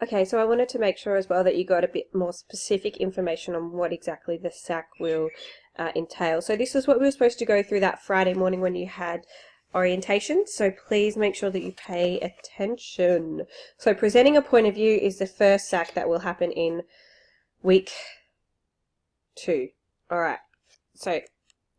Okay, so I wanted to make sure as well that you got a bit more specific information on what exactly the SAC will entail. So this is what we were supposed to go through that Friday morning when you had orientation, so please make sure that you pay attention. So presenting a point of view is the first SAC that will happen in week 2. All right, so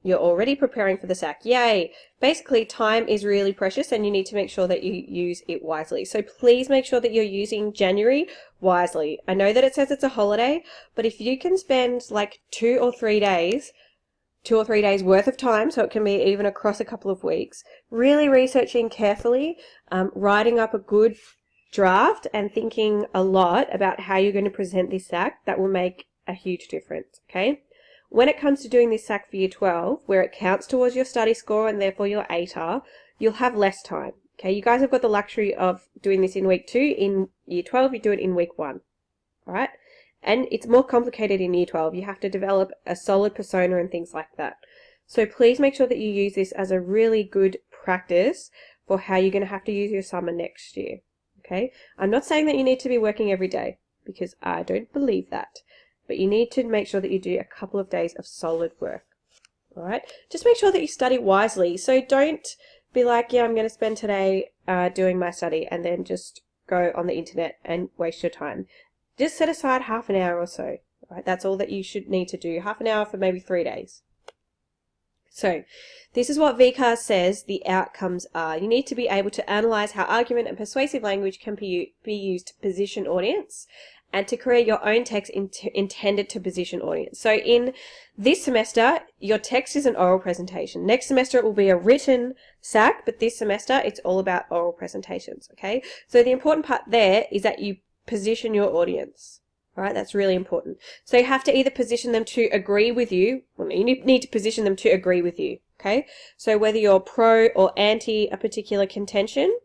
you're already preparing for the SAC. Yay! Basically, time is really precious and you need to make sure that you use it wisely. So please make sure that you're using January wisely. I know that it says it's a holiday, but if you can spend like 2 or 3 days worth of time, so it can be even across a couple of weeks, really researching carefully, writing up a good draft and thinking a lot about how you're going to present this SAC, that will make a huge difference, okay? When it comes to doing this SAC for Year 12, where it counts towards your study score and therefore your ATAR, you'll have less time, okay? You guys have got the luxury of doing this in week 2. In Year 12, you do it in week 1, all right? And it's more complicated in Year 12. You have to develop a solid persona and things like that. So please make sure that you use this as a really good practice for how you're going to have to use your summer next year, okay? I'm not saying that you need to be working every day, because I don't believe that. But you need to make sure that you do a couple of days of solid work, all right? Just make sure that you study wisely. So don't be like, yeah, I'm going to spend today doing my study and then just go on the internet and waste your time. Just set aside half an hour or so, right? That's all that you should need to do, half an hour for maybe 3 days. So this is what VCAR says the outcomes are. You need to be able to analyze how argument and persuasive language can be used to position audience and to create your own text intended to position audience. So in this semester, your text is an oral presentation. Next semester, it will be a written SAC, but this semester, it's all about oral presentations, okay? So the important part there is that you position your audience, right? That's really important. So you have to either position them to agree with you, well, you need to position them to agree with you, okay? So whether you're pro or anti a particular contention,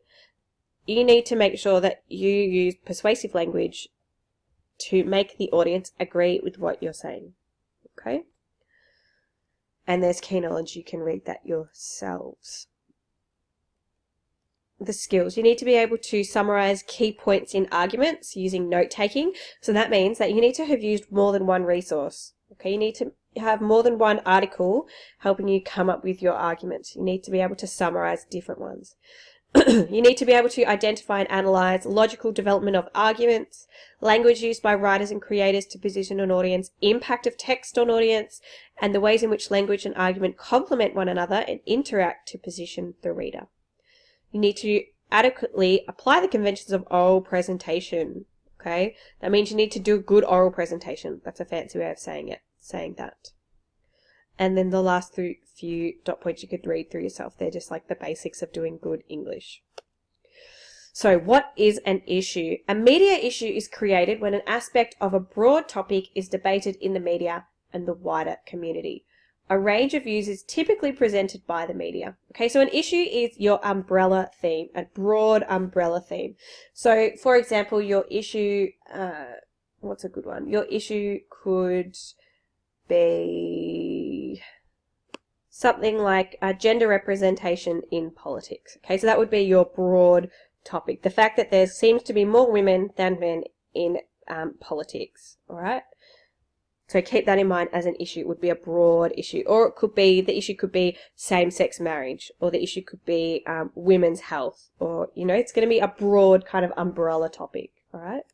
you need to make sure that you use persuasive language to make the audience agree with what you're saying, okay? And there's key knowledge, you can read that yourselves. The skills. You need to be able to summarize key points in arguments using note-taking. So that means that you need to have used more than one resource, okay? You need to have more than one article helping you come up with your arguments. You need to be able to summarize different ones. You need to be able to identify and analyze logical development of arguments, language used by writers and creators to position an audience, impact of text on audience, and the ways in which language and argument complement one another and interact to position the reader. You need to adequately apply the conventions of oral presentation, okay? That means you need to do a good oral presentation. That's a fancy way of saying that. And then the last few dot points you could read through yourself. They're just like the basics of doing good English. So what is an issue? A media issue is created when an aspect of a broad topic is debated in the media and the wider community. A range of views is typically presented by the media. Okay, so an issue is your umbrella theme, a broad umbrella theme. So, for example, your issue, what's a good one? Your issue could be something like gender representation in politics. Okay, so that would be your broad topic. The fact that there seems to be more women than men in politics, all right? So keep that in mind as an issue. It would be a broad issue. Or it could be, the issue could be same-sex marriage, or the issue could be women's health, or, you know, it's going to be a broad kind of umbrella topic, all right?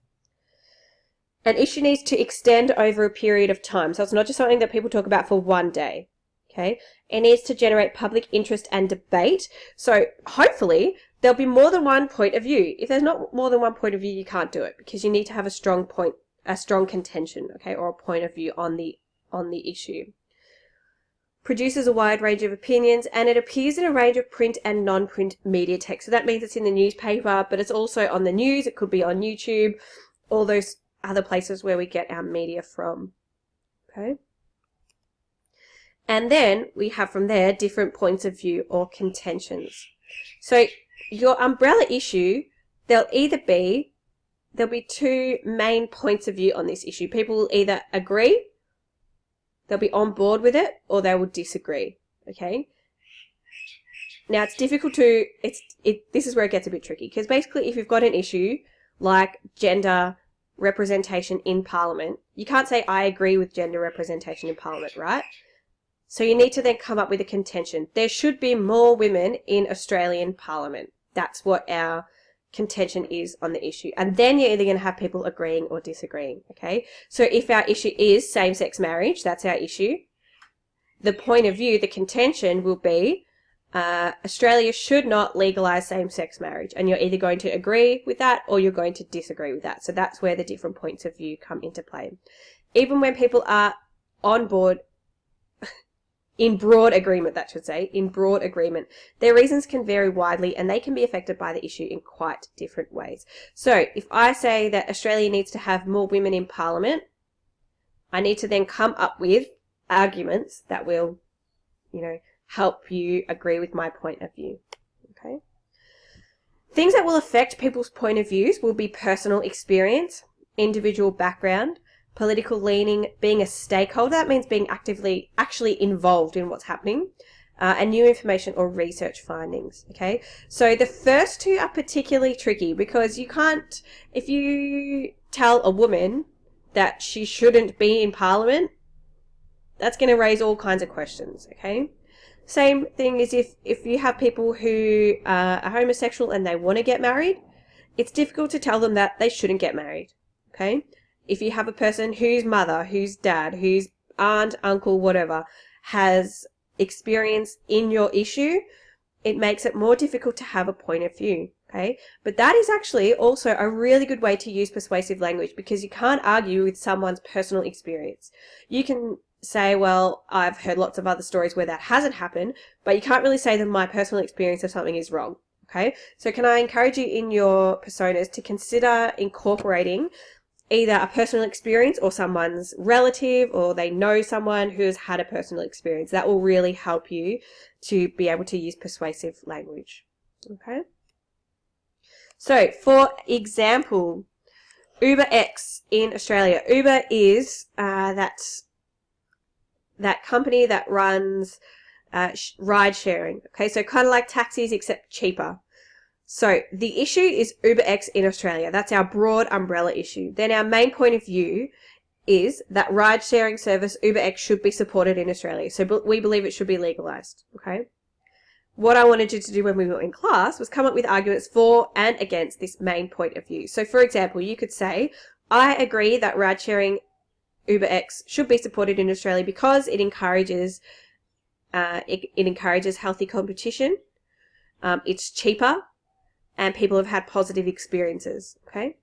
An issue needs to extend over a period of time. So it's not just something that people talk about for one day, okay? It needs to generate public interest and debate. So hopefully there'll be more than one point of view. If there's not more than one point of view, you can't do it, because you need to have a strong point, a strong contention, okay, or a point of view on the issue. Produces a wide range of opinions, and it appears in a range of print and non-print media text. So that means it's in the newspaper, but it's also on the news. It could be on YouTube, all those other places where we get our media from, okay? And then we have from there different points of view or contentions. So your umbrella issue, there'll be 2 main points of view on this issue. People will either agree, they'll be on board with it, or they will disagree, okay? Now it's difficult to, this is where it gets a bit tricky, because basically if you've got an issue like gender representation in Parliament, you can't say, I agree with gender representation in Parliament, right? So you need to then come up with a contention. There should be more women in Australian Parliament. That's what our contention is on the issue. And then you're either going to have people agreeing or disagreeing, okay? So if our issue is same-sex marriage, that's our issue. The point of view, the contention will be Australia should not legalise same-sex marriage. And you're either going to agree with that or you're going to disagree with that. So that's where the different points of view come into play. Even when people are on board, in broad agreement, that should say, in broad agreement, their reasons can vary widely and they can be affected by the issue in quite different ways. So if I say that Australia needs to have more women in Parliament, I need to then come up with arguments that will, help you agree with my point of view. Okay. Things that will affect people's point of views will be personal experience, individual background, political leaning, being a stakeholder. That means being actually involved in what's happening, and new information or research findings. Okay. So the first two are particularly tricky because you can't, if you tell a woman that she shouldn't be in Parliament, that's going to raise all kinds of questions. Okay. Same thing is if you have people who are homosexual and they want to get married, it's difficult to tell them that they shouldn't get married, okay? If you have a person whose mother, whose dad, whose aunt, uncle, whatever, has experience in your issue, it makes it more difficult to have a point of view, okay? But that is actually also a really good way to use persuasive language because you can't argue with someone's personal experience. You can say, well, I've heard lots of other stories where that hasn't happened, but you can't really say that my personal experience of something is wrong, okay? So can I encourage you in your personas to consider incorporating either a personal experience or someone's relative or they know someone who has had a personal experience. That will really help you to be able to use persuasive language, okay? So, for example, UberX in Australia. Uber is that company that runs ride sharing. Okay, so kind of like taxis except cheaper. So the issue is UberX in Australia. That's our broad umbrella issue. Then our main point of view is that ride sharing service UberX should be supported in Australia. So we believe it should be legalized. Okay. What I wanted you to do when we were in class was come up with arguments for and against this main point of view. So for example, you could say, I agree that ride sharing UberX should be supported in Australia because it encourages healthy competition. It's cheaper, and people have had positive experiences. Okay,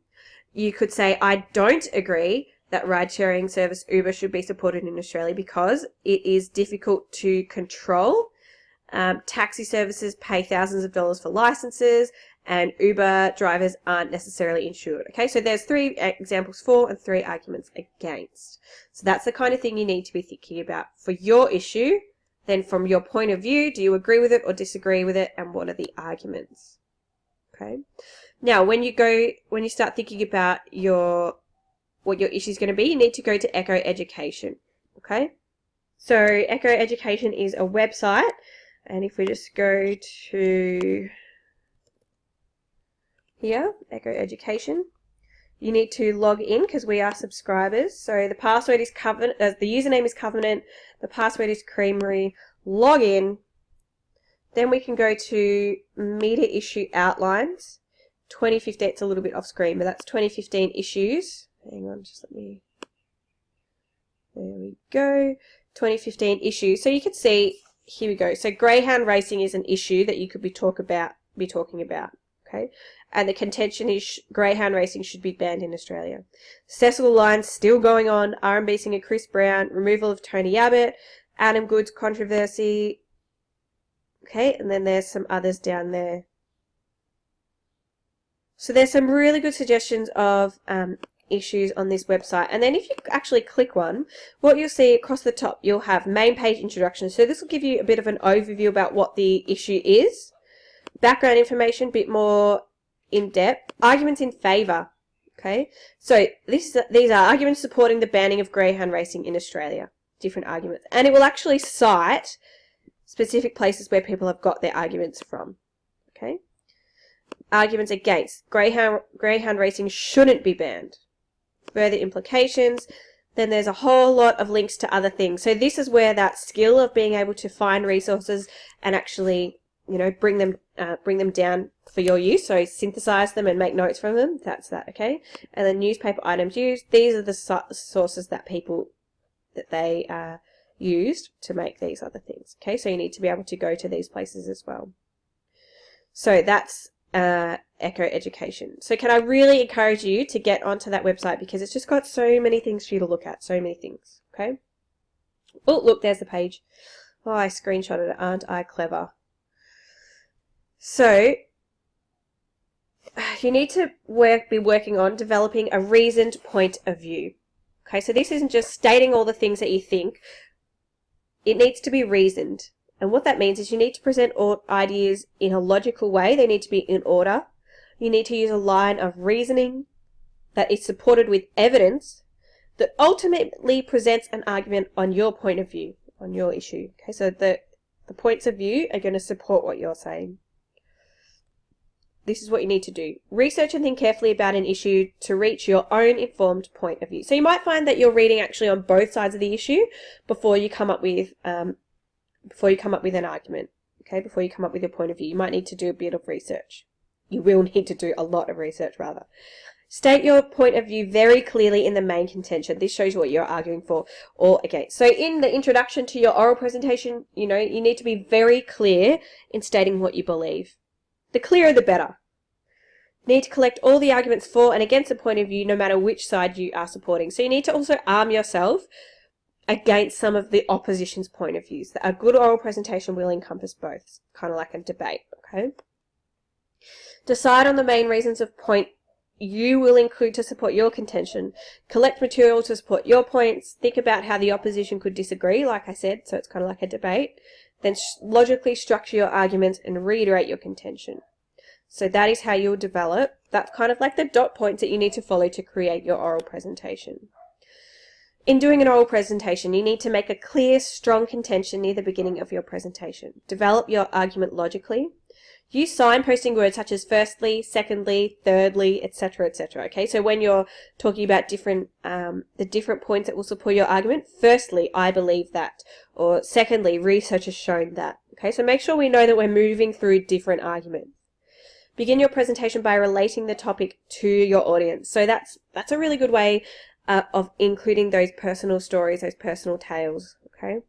you could say I don't agree that ride-sharing service Uber should be supported in Australia because it is difficult to control. Taxi services pay thousands of dollars for licenses, and Uber drivers aren't necessarily insured. Okay, so there's 3 examples for and 3 arguments against. So that's the kind of thing you need to be thinking about for your issue. Then from your point of view, do you agree with it or disagree with it, and what are the arguments? Okay. Now, when you start thinking about what your issue is going to be, you need to go to Echo Education. Okay. So Echo Education is a website, and if we just go to here, Echo Education, you need to log in because we are subscribers. So the password is Covenant, the username is Covenant, the password is Creamery. Log in. Then we can go to Media Issue Outlines. 2015, it's a little bit off screen, but that's 2015 issues. Hang on, just let me, there we go. 2015 issues. So you can see, here we go. So greyhound racing is an issue that you could be talking about. Okay. And the contention is greyhound racing should be banned in Australia. Cecil Lines still going on. R&B singer Chris Brown, removal of Tony Abbott, Adam Goods controversy. Okay, and then there's some others down there. So there's some really good suggestions of issues on this website. And then if you actually click one, what you'll see across the top, you'll have main page introduction. So this will give you a bit of an overview about what the issue is. Background information, a bit more in depth. Arguments in favour. Okay, so these are arguments supporting the banning of greyhound racing in Australia. Different arguments. And it will actually cite specific places where people have got their arguments from. Okay. Arguments against. Greyhound racing shouldn't be banned. Further implications. Then there's a whole lot of links to other things. So this is where that skill of being able to find resources and actually, bring them down for your use. So synthesize them and make notes from them. That's that, okay? And then newspaper items used. These are the sources that they used to make these other things. Okay, so you need to be able to go to these places as well. So that's Echo Education. So can I really encourage you to get onto that website, because it's just got so many things for you to look at, so many things, okay? Oh, look, there's the page. Oh, I screenshotted it, aren't I clever? So you need to be working on developing a reasoned point of view. Okay, so this isn't just stating all the things that you think. It needs to be reasoned. And what that means is you need to present all ideas in a logical way. They need to be in order. You need to use a line of reasoning that is supported with evidence that ultimately presents an argument on your point of view, on your issue. Okay, so the points of view are going to support what you're saying. This is what you need to do. Research and think carefully about an issue to reach your own informed point of view. So you might find that you're reading actually on both sides of the issue before you come up with an argument. Okay, before you come up with your point of view, you might need to do a bit of research. You will need to do a lot of research, rather. State your point of view very clearly in the main contention. This shows you what you're arguing for or against. So in the introduction to your oral presentation, you need to be very clear in stating what you believe. The clearer the better. You need to collect all the arguments for and against a point of view, no matter which side you are supporting. So you need to also arm yourself against some of the opposition's point of views. A good oral presentation will encompass both, kind of like a debate, okay? Decide on the main reasons of point you will include to support your contention. Collect material to support your points. Think about how the opposition could disagree, like I said, so it's kind of like a debate. Then logically structure your arguments and reiterate your contention. So that is how you'll develop. That's kind of like the dot points that you need to follow to create your oral presentation. In doing an oral presentation, you need to make a clear, strong contention near the beginning of your presentation. Develop your argument logically. Use signposting words such as firstly, secondly, thirdly, etc., etc. Okay, so when you're talking about the different points that will support your argument, firstly, I believe that, or secondly, research has shown that. Okay, so make sure we know that we're moving through different arguments. Begin your presentation by relating the topic to your audience. So that's a really good way of including those personal stories, those personal tales. Okay.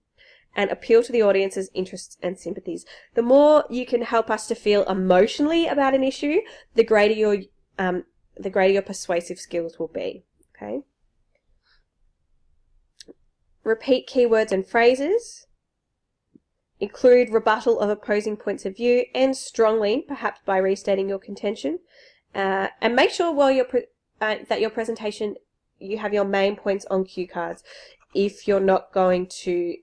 And appeal to the audience's interests and sympathies. The more you can help us to feel emotionally about an issue, the greater your persuasive skills will be. Okay. Repeat keywords and phrases. Include rebuttal of opposing points of view, and strongly, perhaps by restating your contention. And make sure while that your presentation, you have your main points on cue cards. If you're not going to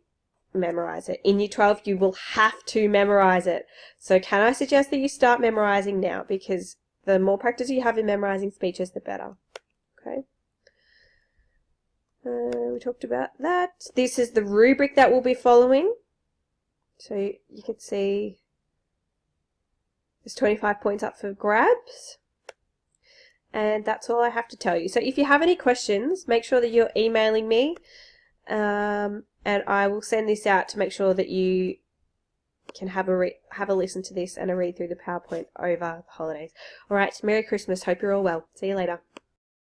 memorize it. In Year 12, you will have to memorize it. So can I suggest that you start memorizing now, because the more practice you have in memorizing speeches, the better. Okay. We talked about that. This is the rubric that we'll be following. So you can see there's 25 points up for grabs. And that's all I have to tell you. So if you have any questions, make sure that you're emailing me. And I will send this out to make sure that you can have a listen to this and a read through the PowerPoint over the holidays. All right, Merry Christmas. Hope you're all well. See you later.